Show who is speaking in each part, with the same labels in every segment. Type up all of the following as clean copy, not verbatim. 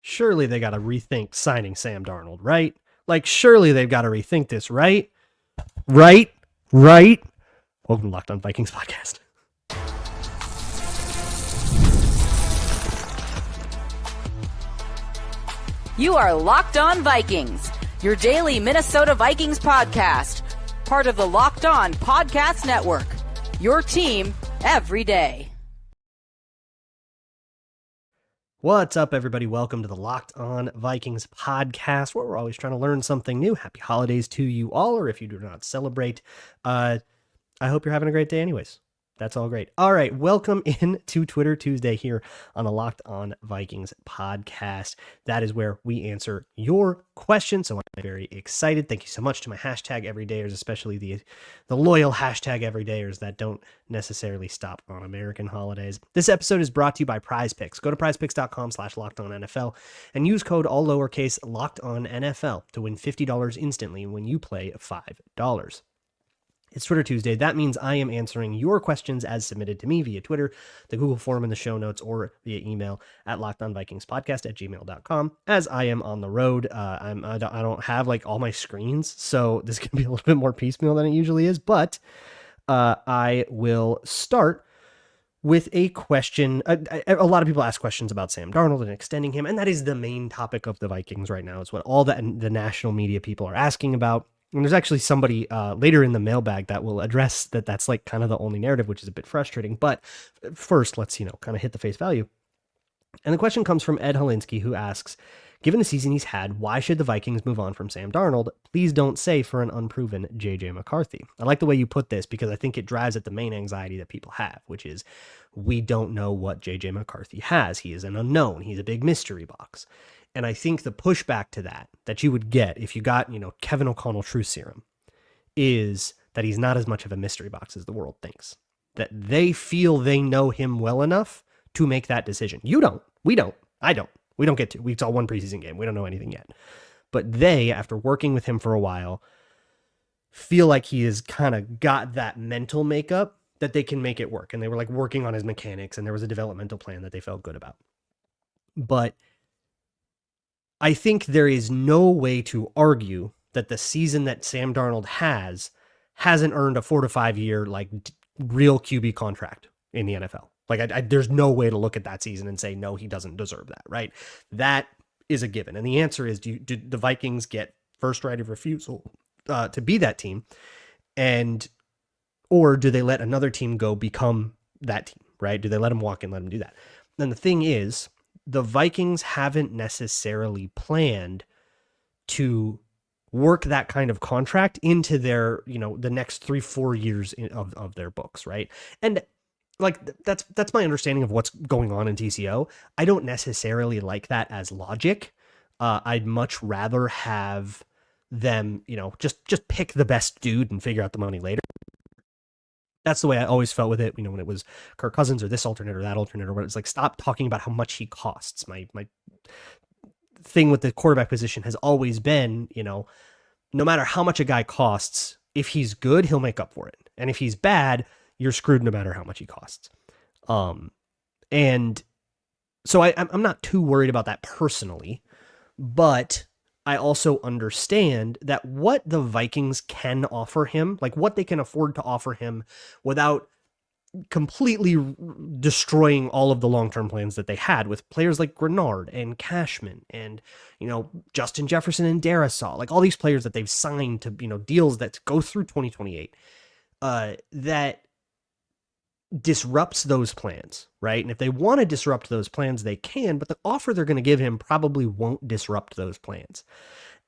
Speaker 1: Surely they got to rethink signing Sam Darnold, right? Like, surely they've got to rethink this, right? Right? Welcome to Locked On Vikings podcast.
Speaker 2: You are Locked On Vikings, your daily Minnesota Vikings podcast, part of the Locked On Podcast Network, your team every day.
Speaker 1: What's up, everybody? Welcome to the Locked On Vikings podcast, where we're always trying to learn something new. Happy holidays to you all, or if you do not celebrate, I hope you're having a great day anyways. That's all great. All right, welcome in to Twitter Tuesday here on the Locked On Vikings podcast. That is where we answer your questions, so I'm very excited. Thank you so much to my hashtag everydayers, especially the loyal hashtag everydayers that don't necessarily stop on American holidays. This episode is brought to you by PrizePicks. Go to prizepicks.com/lockedonnfl and use code all lowercase LOCKEDONNFL to win $50 instantly when you play $5. It's Twitter Tuesday. That means I am answering your questions as submitted to me via Twitter, the Google form in the show notes, or via email at lockedonvikingspodcast@gmail.com. As I am on the road, I don't have like all my screens, so this can be a little bit more piecemeal than it usually is, but I will start with a question. A lot of people ask questions about Sam Darnold and extending him, and that is the main topic of the Vikings right now. It's what all the national media people are asking about. And there's actually somebody later in the mailbag that will address that. That's like kind of the only narrative, which is a bit frustrating. But first, let's, kind of hit the face value. And the question comes from Ed Holinsky, who asks, given the season he's had, why should the Vikings move on from Sam Darnold? Please don't say for an unproven JJ McCarthy. I like the way you put this because I think it drives at the main anxiety that people have, which is we don't know what JJ McCarthy has. He is an unknown. He's a big mystery box. And I think the pushback to that you would get if you got, Kevin O'Connell truth serum, is that he's not as much of a mystery box as the world thinks. That they feel they know him well enough to make that decision. You don't. We don't. I don't. We don't get to. We saw one preseason game. We don't know anything yet. But they, after working with him for a while, feel like he has kind of got that mental makeup that they can make it work. And they were like working on his mechanics, and there was a developmental plan that they felt good about. But I think there is no way to argue that the season that Sam Darnold hasn't earned a 4 to 5 year real QB contract in the NFL. There's no way to look at that season and say, no, he doesn't deserve that, right? That is a given. And the answer is, do the Vikings get first right of refusal to be that team? Or do they let another team go become that team, right? Do they let him walk and let him do that? And the thing is, the Vikings haven't necessarily planned to work that kind of contract into their, the next 3-4 years of their books, right? And that's my understanding of what's going on in TCO. I don't necessarily like that as logic. I'd much rather have them, just pick the best dude and figure out the money later. That's the way I always felt with it, when it was Kirk Cousins or this alternate or that alternate, or what it's like, stop talking about how much he costs. My thing with the quarterback position has always been, no matter how much a guy costs, if he's good, he'll make up for it. And if he's bad, you're screwed no matter how much he costs. And so I'm not too worried about that personally, but I also understand that what the Vikings can offer him, like what they can afford to offer him without completely destroying all of the long-term plans that they had with players like Grenard and Cashman and, Justin Jefferson and Darisaw, like all these players that they've signed to, deals that go through 2028, that disrupts those plans, right? And if they want to disrupt those plans, they can, but the offer they're going to give him probably won't disrupt those plans.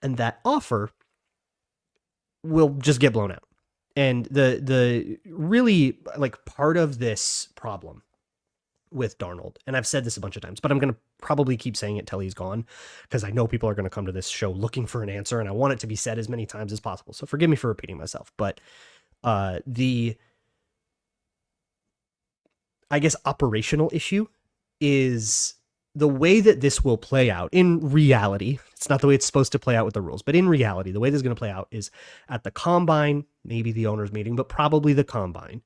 Speaker 1: And that offer will just get blown out. And the really part of this problem with Darnold, and I've said this a bunch of times, but I'm going to probably keep saying it till he's gone, because I know people are going to come to this show looking for an answer, and I want it to be said as many times as possible. So forgive me for repeating myself, but the operational issue is the way that this will play out in reality. It's not the way it's supposed to play out with the rules, but in reality, the way this is going to play out is at the combine, maybe the owners meeting, but probably the combine.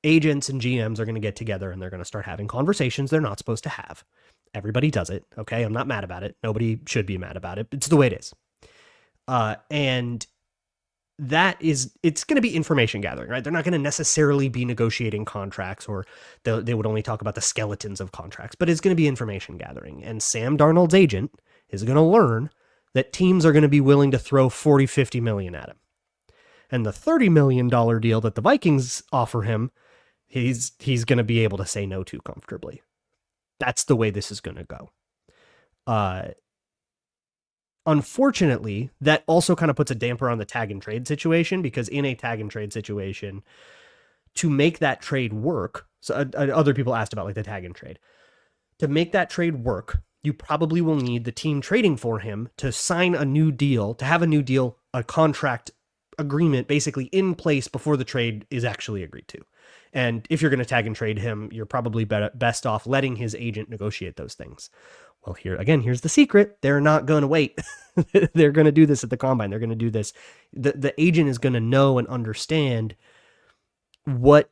Speaker 1: Agents and GMs are going to get together and they're going to start having conversations they're not supposed to have. Everybody does it. Okay. I'm not mad about it. Nobody should be mad about it. It's the way it is. And it's going to be information gathering, right? They're not going to necessarily be negotiating contracts, or they would only talk about the skeletons of contracts, but it's going to be information gathering. And Sam Darnold's agent is going to learn that teams are going to be willing to throw 40, 50 million at him. And the $30 million deal that the Vikings offer him, he's going to be able to say no to comfortably. That's the way this is going to go. Unfortunately, that also kind of puts a damper on the tag and trade situation, because in a tag and trade situation, to make that trade work, so other people asked about like the tag and trade. To make that trade work, you probably will need the team trading for him to sign a new deal, to have a new deal, a contract agreement basically in place before the trade is actually agreed to. And if you're going to tag and trade him, you're probably best off letting his agent negotiate those things. Well, here's the secret. They're not going to wait. They're going to do this at the combine. They're going to do this. The agent is going to know and understand what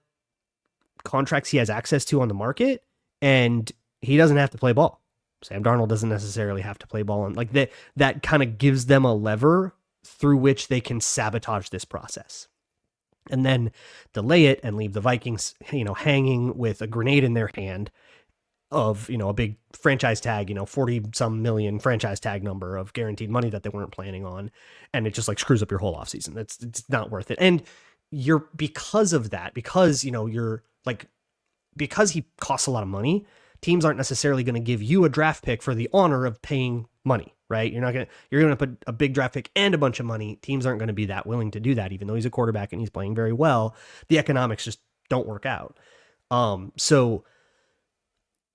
Speaker 1: contracts he has access to on the market, and he doesn't have to play ball. Sam Darnold doesn't necessarily have to play ball on like that. That kind of gives them a lever through which they can sabotage this process, and then delay it and leave the Vikings, hanging with a grenade in their hand of, a big franchise tag, 40 some million franchise tag number of guaranteed money that they weren't planning on. And it just like screws up your whole offseason. It's not worth it. And because of that, because he costs a lot of money, teams aren't necessarily going to give you a draft pick for the honor of paying money, right? You're going to put a big draft pick and a bunch of money. Teams aren't going to be that willing to do that, even though he's a quarterback and he's playing very well. The economics just don't work out. So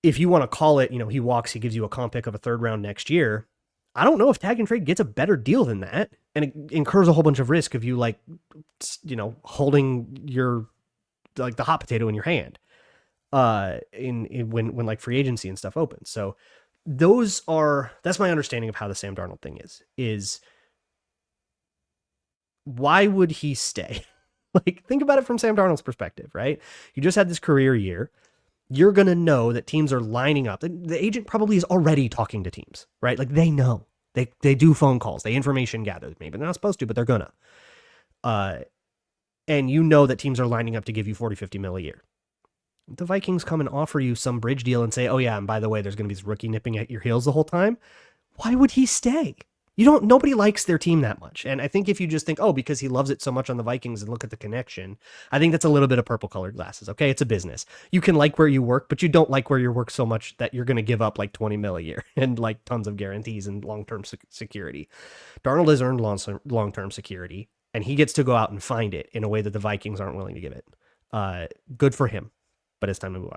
Speaker 1: if you want to call it, he gives you a comp pick of a third round next year. I don't know if tag and trade gets a better deal than that. And it incurs a whole bunch of risk of you holding your, the hot potato in your hand, when like free agency and stuff opens. So that's my understanding of how the Sam Darnold thing is why would he stay? Like, think about it from Sam Darnold's perspective, right? You just had this career year. You're going to know that teams are lining up. The agent probably is already talking to teams, right? Like, they know. They do phone calls. They information gather. Maybe they're not supposed to, but they're going to. And you know that teams are lining up to give you 40, 50 mil a year. The Vikings come and offer you some bridge deal and say, oh yeah, and by the way, there's going to be this rookie nipping at your heels the whole time. Why would he stay? Nobody likes their team that much. And I think if you just think, oh, because he loves it so much on the Vikings and look at the connection, I think that's a little bit of purple colored glasses. Okay. It's a business. You can like where you work, but you don't like where you work so much that you're going to give up like 20 mil a year and like tons of guarantees and long-term security. Darnold has earned long-term security, and he gets to go out and find it in a way that the Vikings aren't willing to give it. Good for him, but it's time to move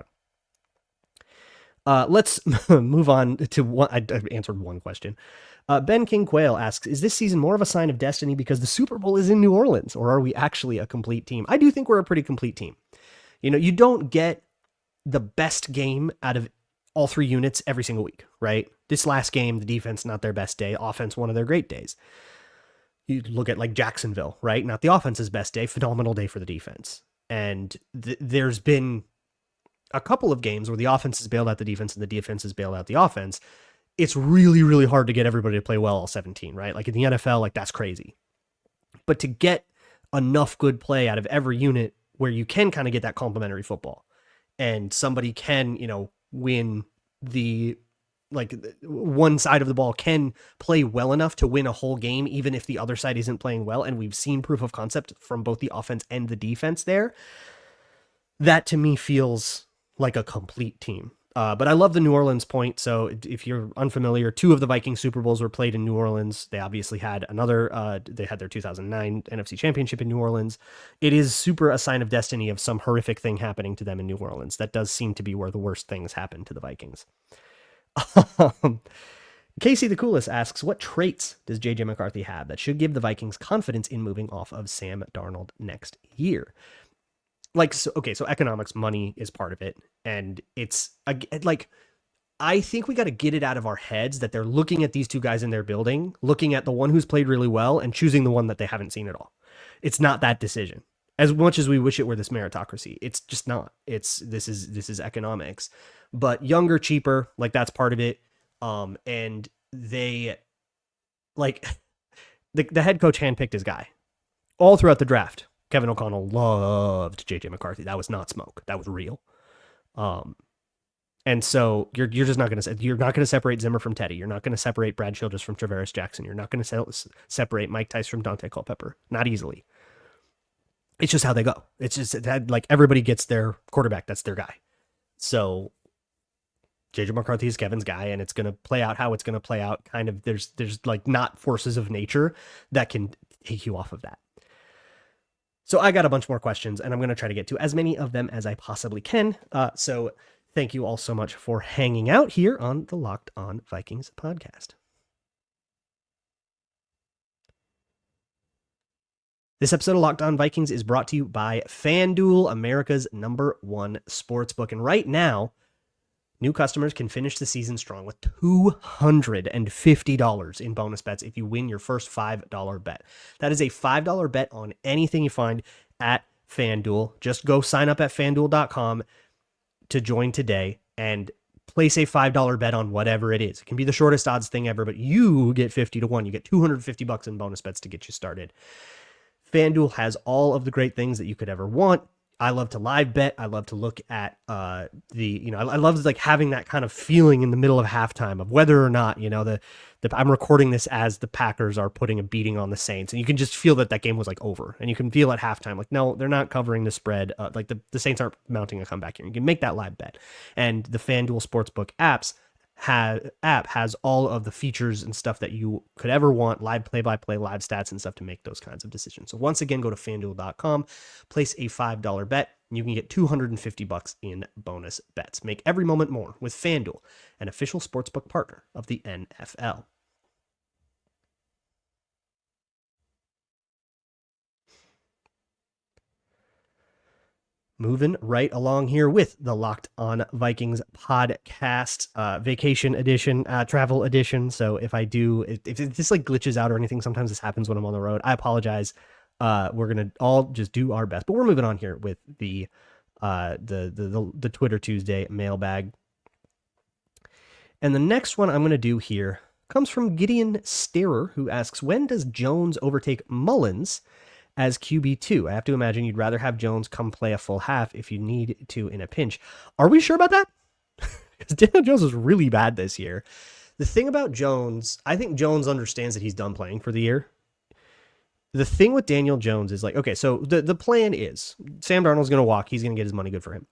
Speaker 1: on. Let's move on to one. I answered one question. Ben King Quayle asks, is this season more of a sign of destiny because the Super Bowl is in New Orleans, or are we actually a complete team? I do think we're a pretty complete team. You don't get the best game out of all three units every single week, right? This last game, the defense, not their best day. Offense, one of their great days. You look at like Jacksonville, right? Not the offense's best day, phenomenal day for the defense. And there's been a couple of games where the offense has bailed out the defense and the defense has bailed out the offense. It's really, really hard to get everybody to play well all 17, right? Like in the NFL, like that's crazy. But to get enough good play out of every unit where you can kind of get that complementary football and somebody can, win one side of the ball can play well enough to win a whole game, even if the other side isn't playing well. And we've seen proof of concept from both the offense and the defense there. That to me feels like a complete team. But I love the New Orleans point. So if you're unfamiliar, 2 of the Vikings Super Bowls were played in New Orleans. They obviously had they had their 2009 NFC Championship in New Orleans. It is super a sign of destiny of some horrific thing happening to them in New Orleans. That does seem to be where the worst things happen to the Vikings. Casey the Coolest asks, what traits does JJ McCarthy have that should give the Vikings confidence in moving off of Sam Darnold next year? So economics, money is part of it. And it's like, I think we got to get it out of our heads that they're looking at these two guys in their building, looking at the one who's played really well and choosing the one that they haven't seen at all. It's not that decision. As much as we wish it were this meritocracy, it's just not. This is economics, but younger, cheaper, like that's part of it. And they like the head coach handpicked his guy all throughout the draft. Kevin O'Connell loved JJ McCarthy. That was not smoke. That was real. And so you're just not going to separate Zimmer from Teddy. You're not going to separate Brad Childress from Travaris Jackson. You're not going to separate Mike Tice from Dante Culpepper. Not easily. It's just how they go. It's just that like everybody gets their quarterback. That's their guy. So JJ McCarthy is Kevin's guy, and it's going to play out how it's going to play out. Kind of there's like not forces of nature that can take you off of that. So I got a bunch more questions, and I'm going to try to get to as many of them as I possibly can. So thank you all so much for hanging out here on the Locked On Vikings podcast. This episode of Locked On Vikings is brought to you by FanDuel, America's #1 sportsbook. And right now, new customers can finish the season strong with $250 in bonus bets if you win your first $5 bet. That is a $5 bet on anything you find at FanDuel. Just go sign up at FanDuel.com to join today and place a $5 bet on whatever it is. It can be the shortest odds thing ever, but you get 50 to 1. You get $250 in bonus bets to get you started. FanDuel has all of the great things that you could ever want. I love to live bet. I love to look at I love like having that kind of feeling in the middle of halftime of whether or not, I'm recording this as the Packers are putting a beating on the Saints, and you can just feel that game was like over, and you can feel at halftime, like, no, they're not covering the spread. Like the Saints aren't mounting a comeback here. You can make that live bet. And the FanDuel Sportsbook app has all of the features and stuff that you could ever want, live play-by-play, live stats and stuff to make those kinds of decisions. So once again, go to FanDuel.com, place a $5 bet, and you can get $250 in bonus bets. Make every moment more with FanDuel, an official sportsbook partner of the NFL. Moving right along here with the Locked On Vikings podcast, vacation edition, travel edition. So if this like glitches out or anything, sometimes this happens when I'm on the road, I apologize. We're going to all just do our best, but we're moving on here with the Twitter Tuesday mailbag. And the next one I'm going to do here comes from Gideon Starer, who asks, when does Jones overtake Mullins as QB2? I have to imagine you'd rather have Jones come play a full half if you need to in a pinch. Are we sure about that? Because Daniel Jones was really bad this year. The thing about Jones, I think Jones understands that he's done playing for the year. The thing with Daniel Jones is like, okay, so the plan is Sam Darnold's going to walk. He's going to get his money, good for him.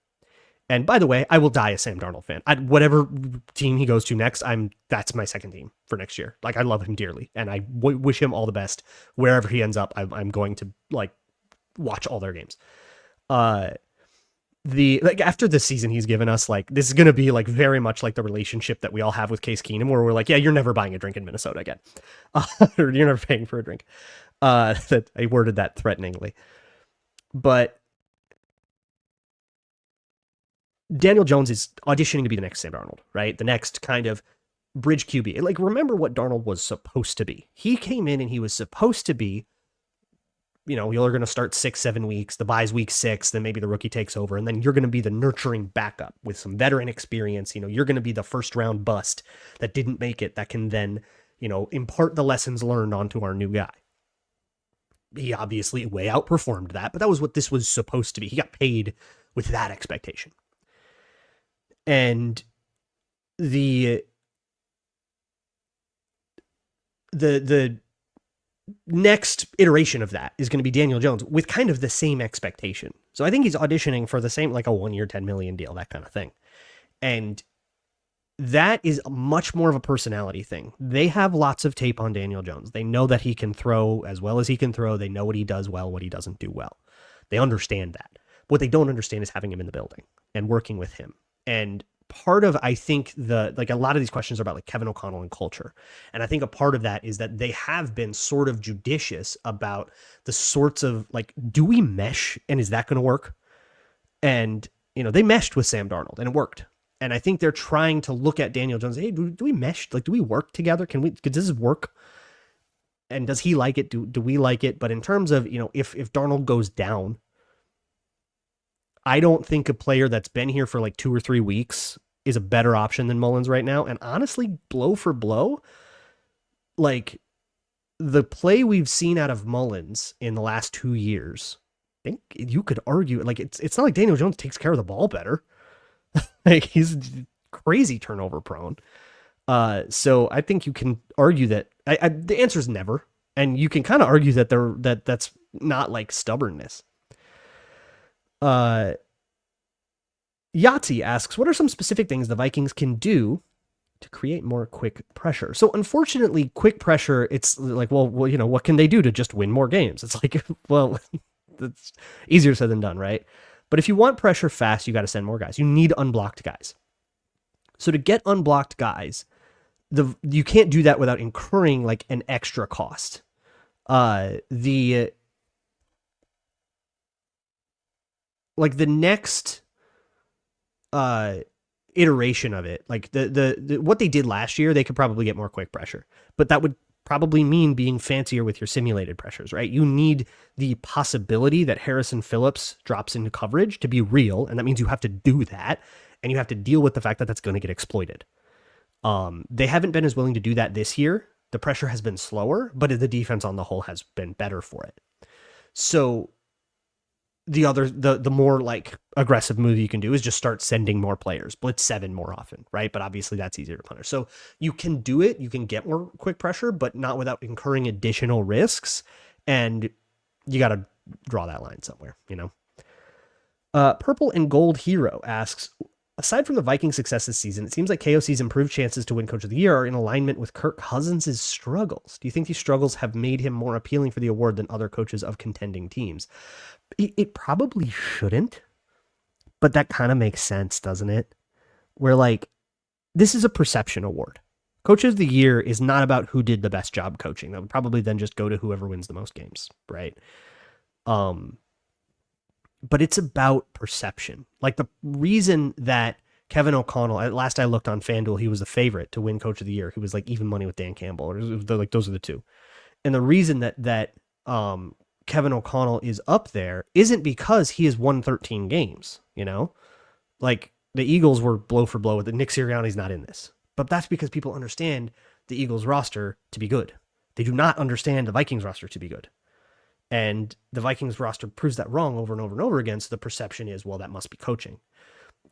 Speaker 1: And by the way, I will die a Sam Darnold fan. Whatever team he goes to next, that's my second team for next year. Like, I love him dearly, and I wish him all the best wherever he ends up. I'm going to like watch all their games. After the season he's given us, like, this is going to be like very much like the relationship that we all have with Case Keenum, where we're like, yeah, you're never buying a drink in Minnesota again, or you're never paying for a drink. That I worded that threateningly, but Daniel Jones is auditioning to be the next Sam Darnold, right? The next kind of bridge QB. Like, remember what Darnold was supposed to be. He came in and he was supposed to be, you're going to start 6-7 weeks, the bye's week 6, then maybe the rookie takes over, and then you're going to be the nurturing backup with some veteran experience. You're going to be the first round bust that didn't make it, that can then, impart the lessons learned onto our new guy. He obviously way outperformed that, but that was what this was supposed to be. He got paid with that expectation. And the next iteration of that is going to be Daniel Jones with kind of the same expectation. So I think he's auditioning for the same, like a 1-year, $10 million deal, that kind of thing. And that is much more of a personality thing. They have lots of tape on Daniel Jones. They know that he can throw as well as he can throw. They know what he does well, what he doesn't do well. They understand that. What they don't understand is having him in the building and working with him. And part of, I think, a lot of these questions are about like Kevin O'Connell and culture. And I think a part of that is that they have been sort of judicious about the sorts of like, do we mesh and is that going to work? And, they meshed with Sam Darnold and it worked. And I think they're trying to look at Daniel Jones. Hey, do we mesh? Like, do we work together? Could this work? And does he like it? Do we like it? But in terms of, if Darnold goes down, I don't think a player that's been here for like 2 or 3 weeks is a better option than Mullins right now. And honestly, blow for blow, like the play we've seen out of Mullins in the last 2 years, I think you could argue like it's not like Daniel Jones takes care of the ball better. Like he's crazy turnover prone. So I think you can argue that the answer is never, and you can kind of argue that that's not like stubbornness. Yahtzee asks, what are some specific things the Vikings can do to create more quick pressure? So unfortunately, quick pressure, it's like, well, what can they do to just win more games? It's like, well, it's easier said than done, right? But if you want pressure fast, you got to send more guys. You need unblocked guys. So to get unblocked guys, you can't do that without incurring like an extra cost. The next iteration of it, like the what they did last year, they could probably get more quick pressure, but that would probably mean being fancier with your simulated pressures, right? You need the possibility that Harrison Phillips drops into coverage to be real, and that means you have to do that, and you have to deal with the fact that that's going to get exploited. They haven't been as willing to do that this year. The pressure has been slower, but the defense on the whole has been better for it. So the more like aggressive move you can do is just start sending more players, blitz 7 more often, right? But obviously that's easier to punish. So you can do it, you can get more quick pressure, but not without incurring additional risks. And you got to draw that line somewhere, Purple and Gold Hero asks, aside from the Viking success this season, it seems like KOC's improved chances to win Coach of the Year are in alignment with Kirk Cousins' struggles. Do you think these struggles have made him more appealing for the award than other coaches of contending teams? It probably shouldn't, but that kind of makes sense, doesn't it? Where like, this is a perception award. Coach of the Year is not about who did the best job coaching. That would probably then just go to whoever wins the most games, right? But it's about perception. Like the reason that Kevin O'Connell, at last I looked on FanDuel, he was the favorite to win Coach of the Year. He was like even money with Dan Campbell. Like those are the two. And the reason that Kevin O'Connell is up there isn't because he has won 13 games, Like the Eagles were blow for blow with it. Nick Sirianni's not in this. But that's because people understand the Eagles roster to be good. They do not understand the Vikings roster to be good. And the Vikings roster proves that wrong over and over and over again. So the perception is, well, that must be coaching.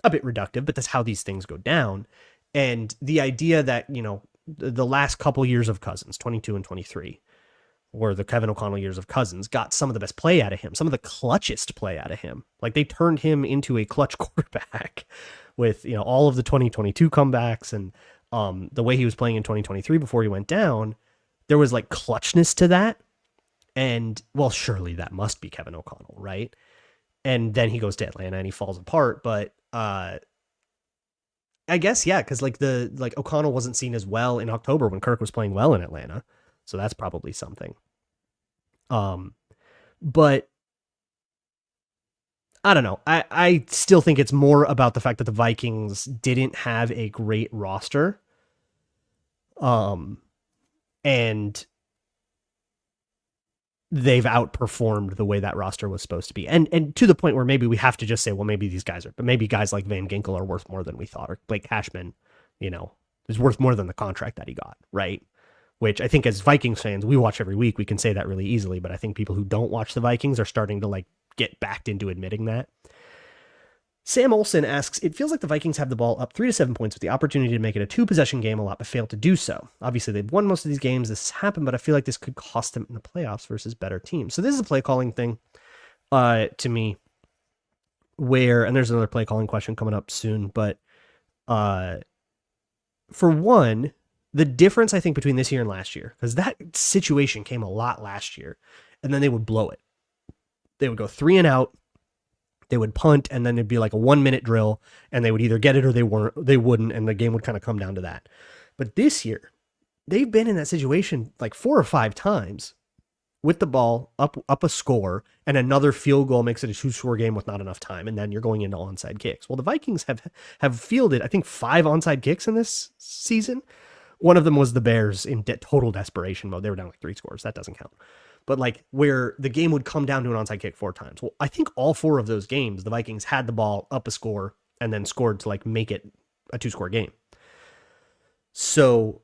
Speaker 1: A bit reductive, but that's how these things go down. And the idea that, the last couple years of Cousins, 22 and 23, or the Kevin O'Connell years of Cousins, got some of the best play out of him, some of the clutchest play out of him. Like they turned him into a clutch quarterback with, all of the 2022 comebacks and the way he was playing in 2023 before he went down. There was like clutchness to that. And well, surely that must be Kevin O'Connell, right? And then he goes to Atlanta and he falls apart. But I guess, yeah, because like O'Connell wasn't seen as well in October when Kirk was playing well in Atlanta. So that's probably something. But I don't know. I still think it's more about the fact that the Vikings didn't have a great roster. And they've outperformed the way that roster was supposed to be. And to the point where maybe we have to just say, well, maybe these guys are, but maybe guys like Van Ginkel are worth more than we thought, or Blake Cashman, is worth more than the contract that he got, right? Which I think as Vikings fans, we watch every week, we can say that really easily, but I think people who don't watch the Vikings are starting to like get backed into admitting that. Sam Olson asks, it feels like the Vikings have the ball up 3 to 7 points with the opportunity to make it a 2-possession game a lot, but fail to do so. Obviously, they've won most of these games. This has happened, but I feel like this could cost them in the playoffs versus better teams. So this is a play calling thing to me where, and there's another play calling question coming up soon, but for one, the difference I think between this year and last year, because that situation came a lot last year, and then they would blow it. They would go 3 and out. They would punt, and then it'd be like a 1-minute drill, and they would either get it or they wouldn't, and the game would kind of come down to that. But this year, they've been in that situation like 4 or 5 times with the ball up a score, and another field goal makes it a 2-score game with not enough time, and then you're going into onside kicks. Well, the Vikings have fielded, I think, 5 onside kicks in this season. One of them was the Bears in total desperation mode. They were down like 3 scores. That doesn't count. but like where the game would come down to an onside kick 4 times. Well, I think all 4 of those games, the Vikings had the ball, up a score, and then scored to like make it a 2-score game. So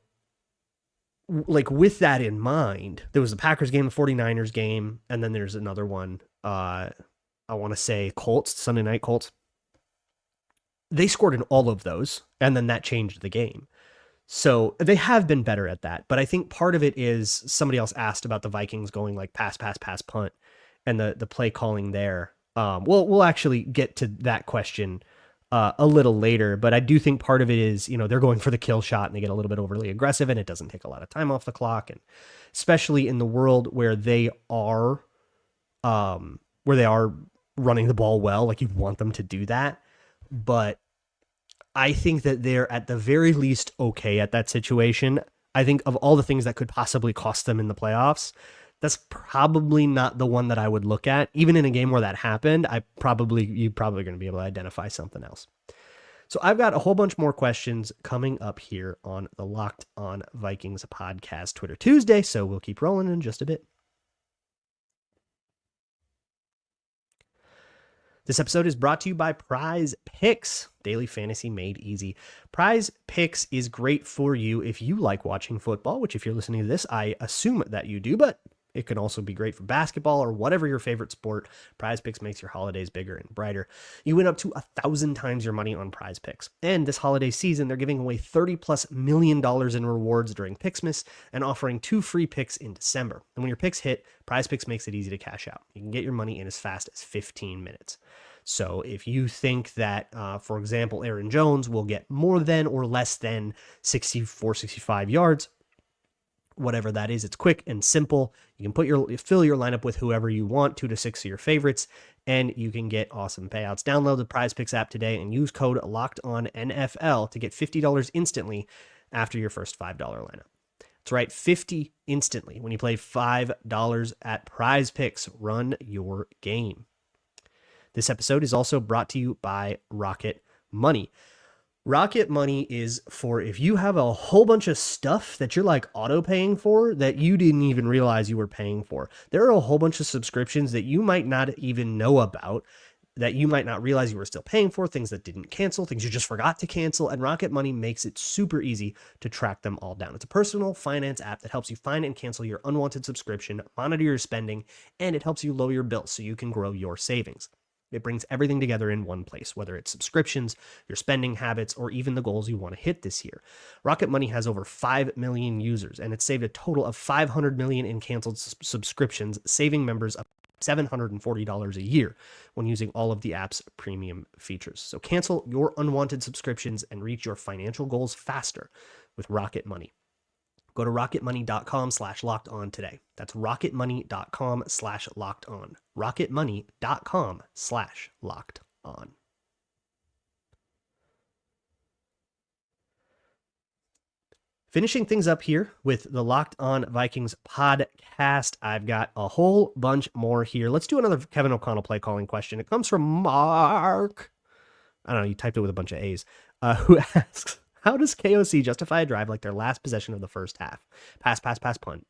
Speaker 1: like with that in mind, there was the Packers game, the 49ers game, and then there's another one. I want to say Colts, Sunday night Colts. They scored in all of those, and then that changed the game. So they have been better at that. But I think part of it is somebody else asked about the Vikings going like pass, punt, and the play calling there. We'll actually get to that question a little later, but I do think part of it is, they're going for the kill shot and they get a little bit overly aggressive and it doesn't take a lot of time off the clock. And especially in the world where they are running the ball well, like you want them to do that. But I think that they're at the very least okay at that situation. I think of all the things that could possibly cost them in the playoffs, that's probably not the one that I would look at. Even in a game where that happened, you're probably going to be able to identify something else. So I've got a whole bunch more questions coming up here on the Locked On Vikings podcast Twitter Tuesday, so we'll keep rolling in just a bit. This episode is brought to you by PrizePicks, daily fantasy made easy. PrizePicks is great for you if you like watching football, which if you're listening to this, I assume that you do, but it can also be great for basketball or whatever your favorite sport. PrizePicks makes your holidays bigger and brighter. You win up to 1,000 times your money on PrizePicks. And this holiday season, they're giving away $30+ million in rewards during Picksmas and offering 2 free picks in December. And when your picks hit, PrizePicks makes it easy to cash out. You can get your money in as fast as 15 minutes. So if you think that, for example, Aaron Jones will get more than or less than 64, 65 yards, whatever that is, it's quick and simple. You can fill your lineup with whoever you want, 2 to 6 of your favorites, and you can get awesome payouts. Download the PrizePicks app today and use code LOCKEDONNFL to get $50 instantly after your first $5 lineup. That's right, $50 instantly when you play $5 at PrizePicks. Run your game. This episode is also brought to you by Rocket Money. Rocket Money is for if you have a whole bunch of stuff that you're like auto paying for that you didn't even realize you were paying for. There are a whole bunch of subscriptions that you might not even know about, that you might not realize you were still paying for, things that didn't cancel, things you just forgot to cancel, and Rocket Money makes it super easy to track them all down. It's a personal finance app that helps you find and cancel your unwanted subscription, monitor your spending, and it helps you lower your bills so you can grow your savings. It brings everything together in one place, whether it's subscriptions, your spending habits, or even the goals you want to hit this year. Rocket Money has over 5 million users, and it's saved a total of $500 million in canceled subscriptions, saving members up $740 a year when using all of the app's premium features. So cancel your unwanted subscriptions and reach your financial goals faster with Rocket Money. Go to rocketmoney.com/lockedon today. That's rocketmoney.com/lockedon. rocketmoney.com/lockedon. Finishing things up here with the Locked On Vikings podcast. I've got a whole bunch more here. Let's do another Kevin O'Connell play calling question. It comes from Mark. I don't know, you typed it with a bunch of A's, who asks, how does KOC justify a drive like their last possession of the first half? Pass, punt,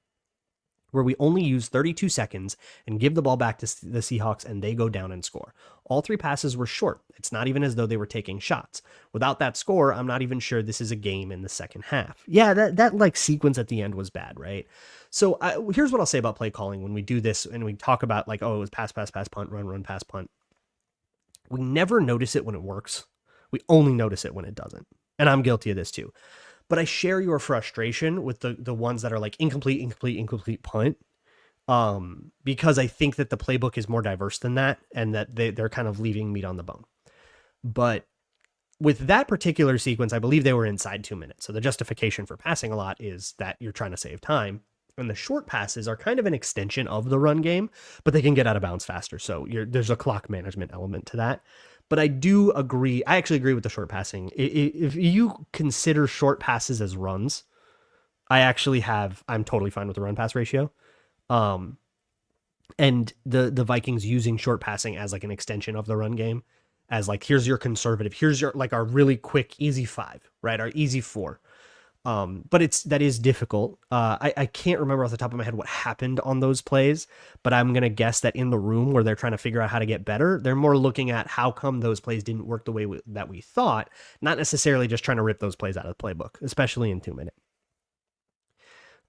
Speaker 1: where we only use 32 seconds and give the ball back to the Seahawks and they go down and score. All 3 passes were short. It's not even as though they were taking shots. Without that score, I'm not even sure this is a game in the second half. Yeah, that like sequence at the end was bad, right? So here's what I'll say about play calling when we do this and we talk about like, oh, it was pass, punt, run, pass, punt. We never notice it when it works. We only notice it when it doesn't. And I'm guilty of this too. But I share your frustration with the ones that are like incomplete punt. Because I think that the playbook is more diverse than that and that they're kind of leaving meat on the bone. But with that particular sequence, I believe they were inside 2 minutes. So the justification for passing a lot is that you're trying to save time. And the short passes are kind of an extension of the run game, but they can get out of bounds faster. So there's a clock management element to that. But I do agree. I actually agree with the short passing. If you consider short passes as runs, I'm totally fine with the run pass ratio. And the Vikings using short passing as like an extension of the run game, as like, here's your conservative, here's your like our really quick easy 5, right? Our easy 4. But that is difficult. I can't remember off the top of my head what happened on those plays, but I'm gonna guess that in the room where they're trying to figure out how to get better, they're more looking at how come those plays didn't work the way that we thought, not necessarily just trying to rip those plays out of the playbook, especially in 2 minute.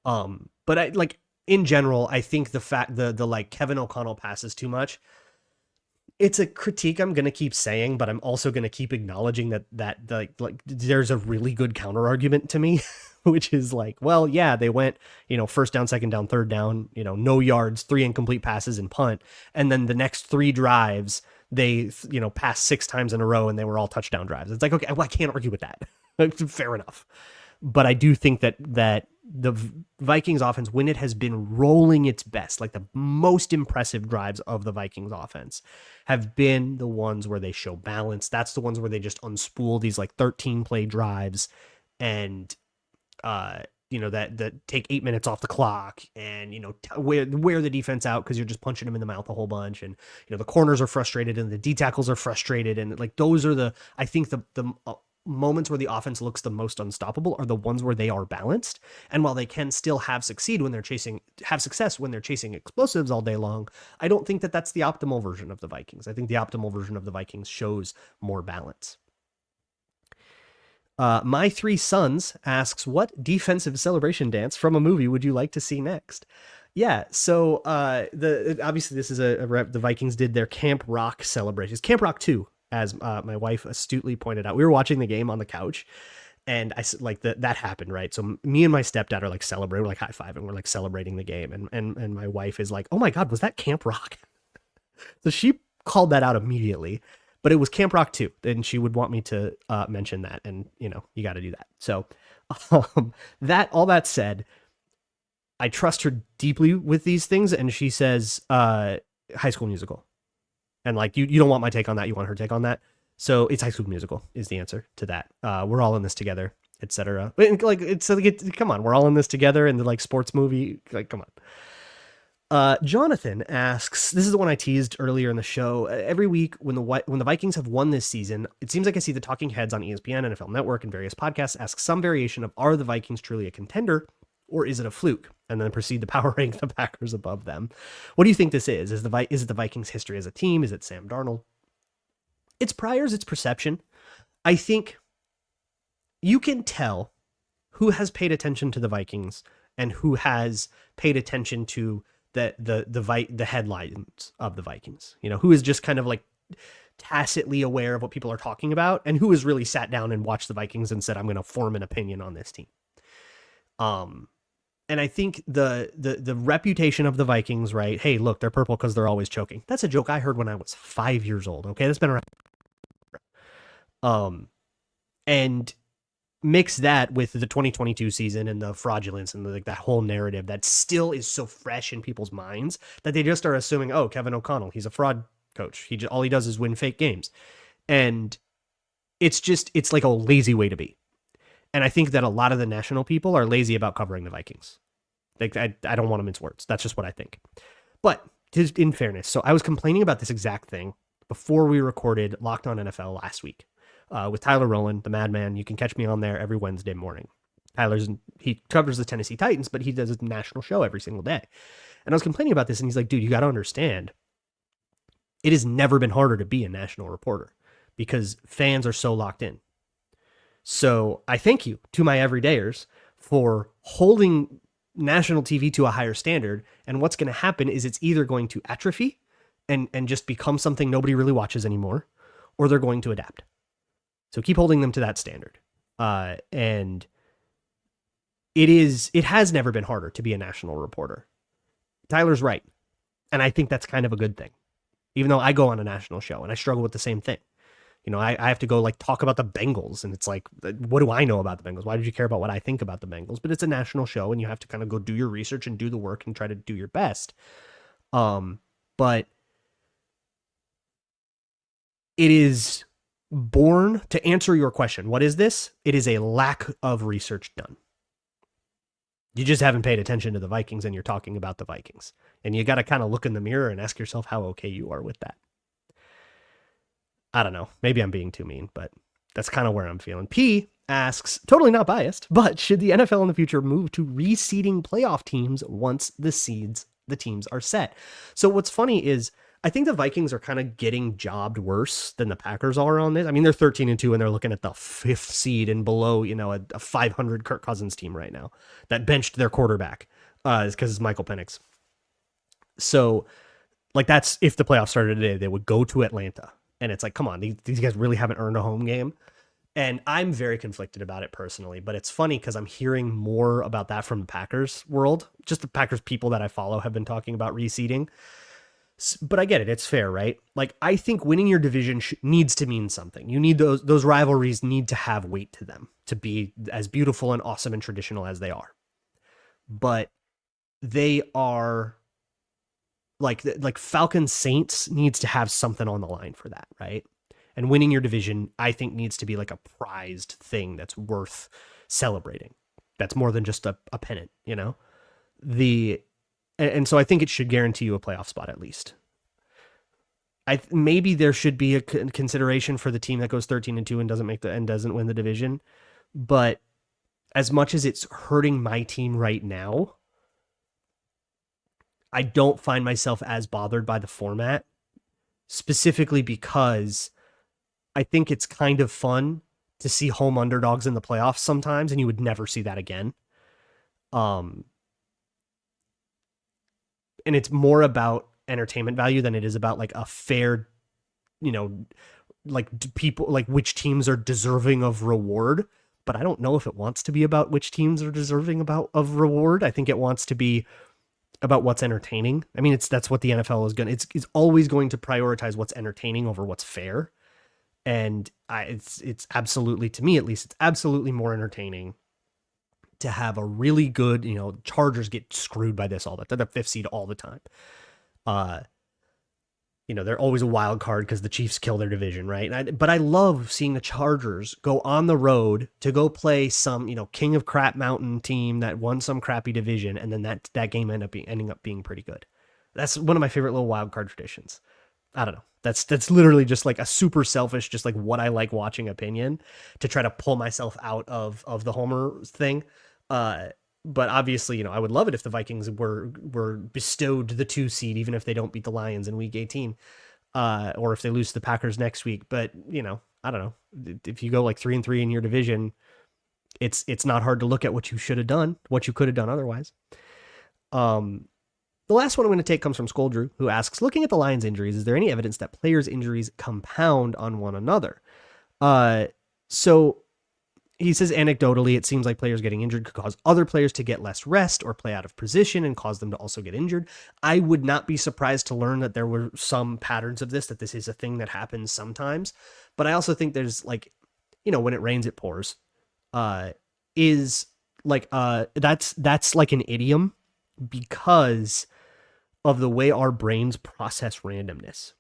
Speaker 1: But I like in general, I think the fact the like Kevin O'Connell passes too much. It's a critique I'm gonna keep saying, but I'm also gonna keep acknowledging that like there's a really good counter argument to me, which is like, well, yeah, they went, first down, second down, third down, no yards, 3 incomplete passes and punt, and then the next 3 drives they passed 6 times in a row and they were all touchdown drives. It's like, okay, well, I can't argue with that. Fair enough. But I do think that the Vikings offense, when it has been rolling its best, like the most impressive drives of the Vikings offense, have been the ones where they show balance. That's the ones where they just unspool these like 13 play drives and that take 8 minutes off the clock and wear the defense out because you're just punching them in the mouth a whole bunch, and the corners are frustrated and the D tackles are frustrated, and like those are I think the moments where the offense looks the most unstoppable are the ones where they are balanced. And while they can still have success when they're chasing explosives all day long, I don't think that that's the optimal version of the Vikings. I think the optimal version of the Vikings shows more balance. My Three Sons asks, what defensive celebration dance from a movie would you like to see next? Yeah, so obviously this is the Vikings did their Camp Rock celebrations. Camp Rock 2, as my wife astutely pointed out. We were watching the game on the couch, and I like that happened, right? So me and my stepdad are like celebrating, we're like high-fiving, we're like celebrating the game, and my wife is like, "Oh my God, was that Camp Rock?" So she called that out immediately, but it was Camp Rock 2, and she would want me to mention that, and you got to do that. So all that said, I trust her deeply with these things, and she says High School Musical. And like you don't want my take on that, you want her take on that. So it's High School Musical is the answer to that. We're all in this together, etc. Like come on, we're all in this together, and the like sports movie, like come on. Jonathan asks, this is the one I teased earlier in the show. Every week when the Vikings have won this season, it seems like I see the talking heads on ESPN, NFL Network, and various podcasts ask some variation of, are the Vikings truly a contender, or is it a fluke? And then proceed to power rank the Packers above them. What do you think this is? Is it the Vikings' history as a team? Is it Sam Darnold? It's priors, it's perception. I think you can tell who has paid attention to the Vikings and who has paid attention to the headlines of the Vikings. Who is just kind of like tacitly aware of what people are talking about, and who has really sat down and watched the Vikings and said, I'm going to form an opinion on this team. And I think the reputation of the Vikings, right? Hey, look, they're purple because they're always choking. That's a joke I heard when I was 5 years old. Okay, that's been around. And mix that with the 2022 season and the fraudulence and like that whole narrative that still is so fresh in people's minds that they just are assuming, oh, Kevin O'Connell, he's a fraud coach. All he does is win fake games, and it's like a lazy way to be. And I think that a lot of the national people are lazy about covering the Vikings. Like I don't want to mince words. That's just what I think. But just in fairness, so I was complaining about this exact thing before we recorded Locked On NFL last week with Tyler Rowland, the madman. You can catch me on there every Wednesday morning. He covers the Tennessee Titans, but he does a national show every single day. And I was complaining about this, and he's like, dude, you got to understand, it has never been harder to be a national reporter because fans are so locked in. So I thank you to my everydayers for holding national TV to a higher standard. And what's going to happen is it's either going to atrophy and just become something nobody really watches anymore, or they're going to adapt. So keep holding them to that standard. And it has never been harder to be a national reporter. Tyler's right. And I think that's kind of a good thing, even though I go on a national show and I struggle with the same thing. I have to go like talk about the Bengals, and it's like, what do I know about the Bengals? Why did you care about what I think about the Bengals? But it's a national show, and you have to kind of go do your research and do the work and try to do your best. But it is born to answer your question. What is this? It is a lack of research done. You just haven't paid attention to the Vikings, and you're talking about the Vikings, and you got to kind of look in the mirror and ask yourself how okay you are with that. I don't know. Maybe I'm being too mean, but that's kind of where I'm feeling. P asks, totally not biased, but should the NFL in the future move to reseeding playoff teams once the teams are set? So what's funny is I think the Vikings are kind of getting jobbed worse than the Packers are on this. I mean, they're 13-2 and they're looking at the 5th seed and below, a 500 Kirk Cousins team right now that benched their quarterback because it's Michael Penix. So like that's if the playoffs started today, they would go to Atlanta. And it's like, come on, these guys really haven't earned a home game. And I'm very conflicted about it personally, but it's funny because I'm hearing more about that from the Packers world. Just the Packers people that I follow have been talking about reseeding. But I get it. It's fair, right? Like, I think winning your division needs to mean something. You need those rivalries need to have weight to them to be as beautiful and awesome and traditional as they are. But they are like Falcons Saints needs to have something on the line for that, right? And winning your division, I think, needs to be like a prized thing that's worth celebrating. That's more than just a pennant, And so I think it should guarantee you a playoff spot at least. Maybe there should be a consideration for the team that goes 13-2 and doesn't win the division. But as much as it's hurting my team right now, I don't find myself as bothered by the format, specifically because I think it's kind of fun to see home underdogs in the playoffs sometimes, and you would never see that again. And it's more about entertainment value than it is about like a fair, like people, like which teams are deserving of reward. But I don't know if it wants to be about which teams are deserving of reward. I think it wants to be about what's entertaining. I mean, that's what the NFL is going to, it's always going to prioritize what's entertaining over what's fair. And it's absolutely, to me at least, it's absolutely more entertaining to have a really good, Chargers get screwed by this all the time. They're the 5th seed all the time. They're always a wild card because the Chiefs kill their division, right? But I love seeing the Chargers go on the road to go play some, King of Crap Mountain team that won some crappy division, and then that game ending up being pretty good. That's one of my favorite little wild card traditions. I don't know. That's literally just like a super selfish, just like what I like watching opinion to try to pull myself out of the Homer thing. But obviously, I would love it if the Vikings were bestowed the 2 seed, even if they don't beat the Lions in week 18, or if they lose to the Packers next week. But, I don't know. If you go like 3-3 in your division, it's not hard to look at what you should have done, what you could have done otherwise. The last one I'm going to take comes from Skoldrew, who asks, looking at the Lions injuries, is there any evidence that players' injuries compound on one another? So he says, anecdotally, it seems like players getting injured could cause other players to get less rest or play out of position and cause them to also get injured. I would not be surprised to learn that there were some patterns of this, that this is a thing that happens sometimes. But I also think there's like, when it rains, it pours, is like, that's like an idiom because of the way our brains process randomness.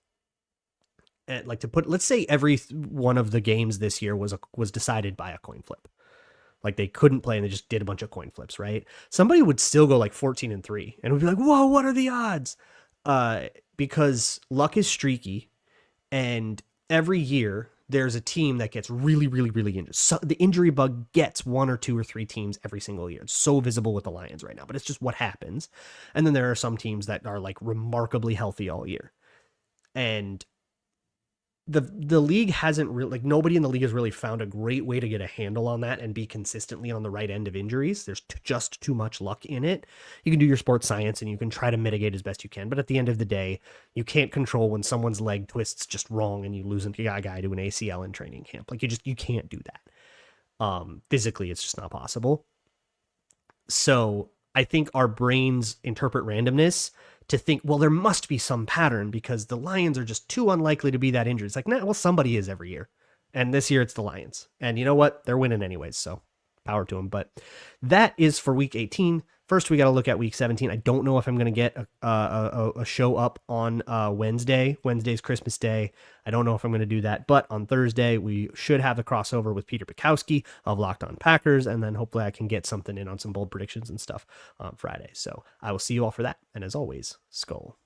Speaker 1: And like let's say every one of the games this year was decided by a coin flip. Like they couldn't play and they just did a bunch of coin flips, right? Somebody would still go like 14-3 and would be like, whoa, what are the odds? Because luck is streaky, and every year there's a team that gets really, really, really injured. So the injury bug gets 1 or 2 or 3 teams every single year. It's so visible with the Lions right now, but it's just what happens. And then there are some teams that are like remarkably healthy all year. And the league hasn't really, like nobody in the league has really found a great way to get a handle on that and be consistently on the right end of injuries. There's just too much luck in it. You can do your sports science and you can try to mitigate as best you can, but at the end of the day, you can't control when someone's leg twists just wrong and you lose a guy to an ACL in training camp. Like you can't do that. Physically, it's just not possible. So I think our brains interpret randomness to think, well, there must be some pattern because the Lions are just too unlikely to be that injured. It's like, nah, well, somebody is every year. And this year it's the Lions. And you know what? They're winning anyways, so power to them. But that is for week 18. First, we got to look at week 17. I don't know if I'm going to get a show up on Wednesday. Wednesday's Christmas Day. I don't know if I'm going to do that. But on Thursday, we should have the crossover with Peter Bukowski of Locked On Packers. And then hopefully I can get something in on some bold predictions and stuff on Friday. So I will see you all for that. And as always, Skull.